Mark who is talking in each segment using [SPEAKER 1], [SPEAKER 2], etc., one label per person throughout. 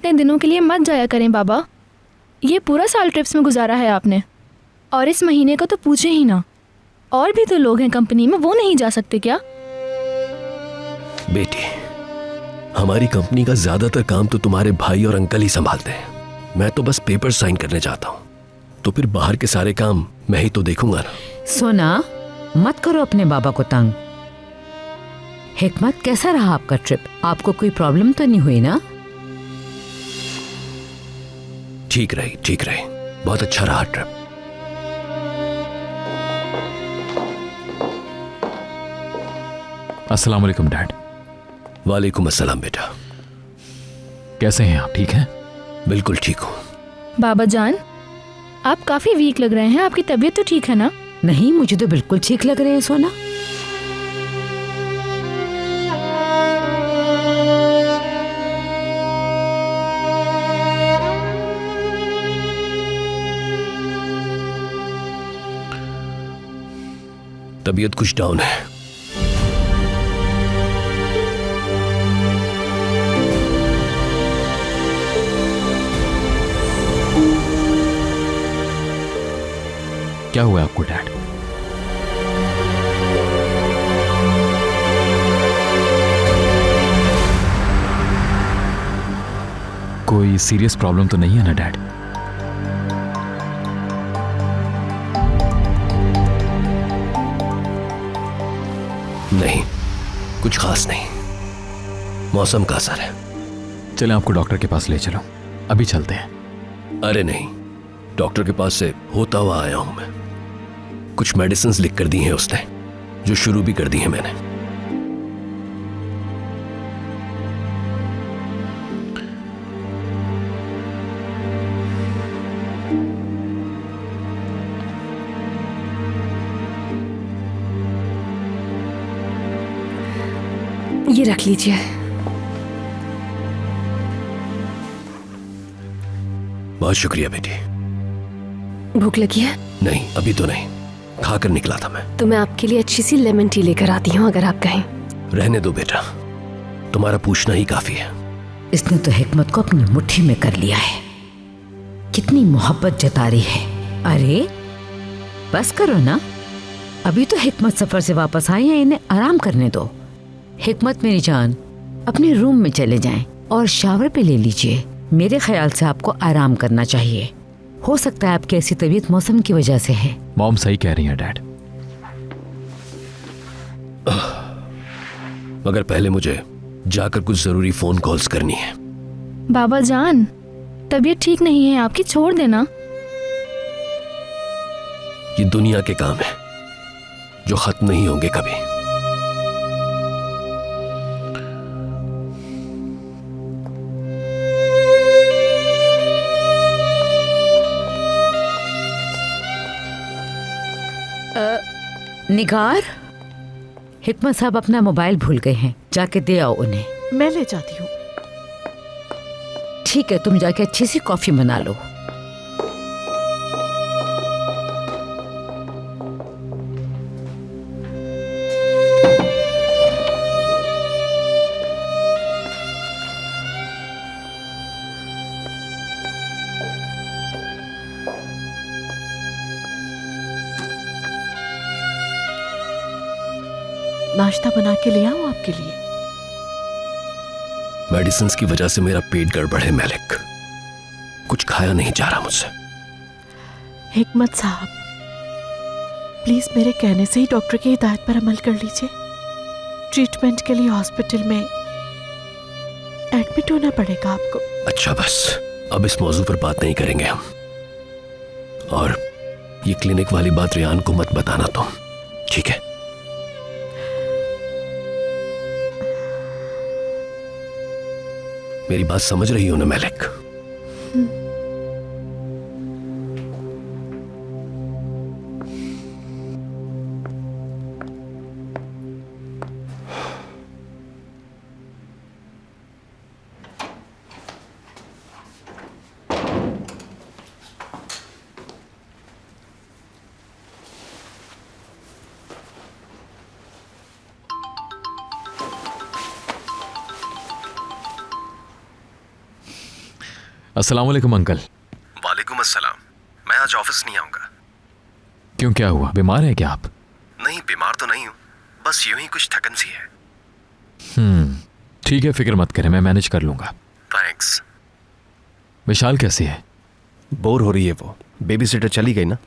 [SPEAKER 1] इतने दिनों के लिए मत जाया करें बाबा। ये पूरा साल ट्रिप्स में गुजारा है आपने, और इस महीने का तो पूछे ही ना। और भी तो लोग हैं कंपनी में, वो नहीं जा सकते क्या?
[SPEAKER 2] बेटी, हमारी कंपनी का ज्यादातर काम तो तुम्हारे भाई और अंकल ही संभालते हैं। मैं तो बस पेपर साइन करने जाता हूँ, तो फिर बाहर के सारे काम मैं ही तो देखूंगा ना।
[SPEAKER 3] सोना, मत करो अपने बाबा को तंग। हिकमत, कैसा रहा आपका ट्रिप? आपको कोई प्रॉब्लम तो नहीं हुई ना?
[SPEAKER 2] ठीक रही, बहुत अच्छा रहा ट्रिप।
[SPEAKER 4] अस्सलाम वालेकुम डैड।
[SPEAKER 2] वालेकुम अस्सलाम बेटा।
[SPEAKER 4] कैसे हैं आप? ठीक हैं?
[SPEAKER 2] बिल्कुल ठीक हूँ।
[SPEAKER 1] बाबा जान, आप काफी वीक लग रहे हैं, आपकी तबीयत तो ठीक है ना?
[SPEAKER 3] नहीं, मुझे तो बिल्कुल ठीक लग रहे हैं सोना।
[SPEAKER 2] तबीयत कुछ डाउन है।
[SPEAKER 4] क्या हुआ आपको डैड? कोई सीरियस प्रॉब्लम तो नहीं है ना डैड?
[SPEAKER 2] नहीं, कुछ खास नहीं, मौसम का असर है।
[SPEAKER 4] चलें आपको डॉक्टर के पास ले चलो, अभी चलते हैं।
[SPEAKER 2] अरे नहीं, डॉक्टर के पास से होता हुआ आया हूं मैं। कुछ मेडिसिन लिख कर दी हैं उसने, जो शुरू भी कर दी हैं मैंने।
[SPEAKER 5] ये रख लीजिए।
[SPEAKER 2] बहुत शुक्रिया बेटी।
[SPEAKER 5] भूख लगी है?
[SPEAKER 2] नहीं, अभी तो नहीं, खाकर निकला था मैं।
[SPEAKER 5] तो मैं आपके लिए अच्छी सी लेमन टी लेकर आती हूँ, अगर आप कहें।
[SPEAKER 2] रहने दो बेटा, तुम्हारा पूछना ही काफी है।
[SPEAKER 3] इसने तो हिकमत को अपनी मुट्ठी में कर लिया है। कितनी मोहब्बत जता रही है। अरे बस करो ना, अभी तो हिकमत सफर से वापस आई है, इन्हें आराम करने दो। हिकमत मेरी जान, अपने रूम में चले जाएं और शावर पे ले लीजिए। मेरे ख्याल से आपको आराम करना चाहिए। हो सकता है आपकी ऐसी तबीयत मौसम की वजह से है।
[SPEAKER 4] मॉम सही कह रही हैं डैड।
[SPEAKER 2] मगर पहले मुझे जाकर कुछ जरूरी फोन कॉल्स करनी है।
[SPEAKER 1] बाबा जान, तबीयत ठीक नहीं है आपकी, छोड़ देना।
[SPEAKER 2] ये दुनिया के काम है जो खत्म नहीं होंगे कभी।
[SPEAKER 3] निगार, हिकमत साहब अपना मोबाइल भूल गए हैं, जाके दे आओ उन्हें।
[SPEAKER 6] मैं ले जाती हूँ।
[SPEAKER 3] ठीक है, तुम जाके अच्छी सी कॉफी बना लो।
[SPEAKER 6] नाश्ता बना के ले आऊं आपके लिए?
[SPEAKER 2] मेडिसिन की वजह से मेरा पेट गड़बड़ है मैलिक, कुछ खाया नहीं जा रहा मुझसे।
[SPEAKER 6] हिकमत साहब, प्लीज मेरे कहने से ही डॉक्टर की हिदायत पर अमल कर लीजिए। ट्रीटमेंट के लिए हॉस्पिटल में एडमिट होना पड़ेगा आपको।
[SPEAKER 2] अच्छा बस, अब इस मौजू पर बात नहीं करेंगे हम। और ये क्लिनिक वाली बात रियान को मत बताना तुम, ठीक है? मेरी बात समझ रही हो ना मैलिक?
[SPEAKER 4] अस्सलाम वालेकुम अंकल।
[SPEAKER 2] वालेकुम अस्सलाम। मैं आज ऑफिस नहीं आऊंगा।
[SPEAKER 4] क्यों, क्या हुआ? बीमार है क्या आप?
[SPEAKER 2] नहीं, बीमार तो नहीं हूँ, बस यूं ही कुछ थकन सी है।
[SPEAKER 4] ठीक है, फिक्र मत करें, मैं मैनेज कर लूंगा।
[SPEAKER 2] थैंक्स।
[SPEAKER 4] विशाल कैसी है?
[SPEAKER 2] बोर हो रही है वो, बेबी सिटर चली गई ना।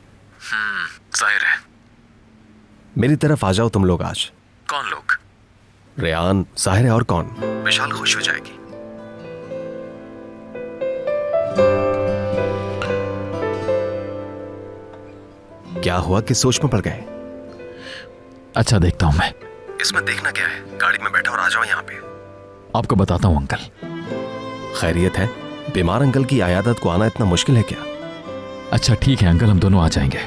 [SPEAKER 2] जाहिर है। मेरी तरफ आ जाओ तुम लोग आज। कौन लोग? रेयान, साहिर है और कौन? विशाल खुश हो जाएगी। क्या हुआ, किस सोच में पड़ गए?
[SPEAKER 4] अच्छा, देखता हूं मैं।
[SPEAKER 2] इसमें देखना क्या है, गाड़ी में बैठा और आ जाओ यहाँ पे।
[SPEAKER 4] आपको बताता हूं अंकल।
[SPEAKER 2] खैरियत है? बीमार अंकल की आयादत को आना इतना मुश्किल है क्या?
[SPEAKER 4] अच्छा ठीक है अंकल, हम दोनों आ जाएंगे।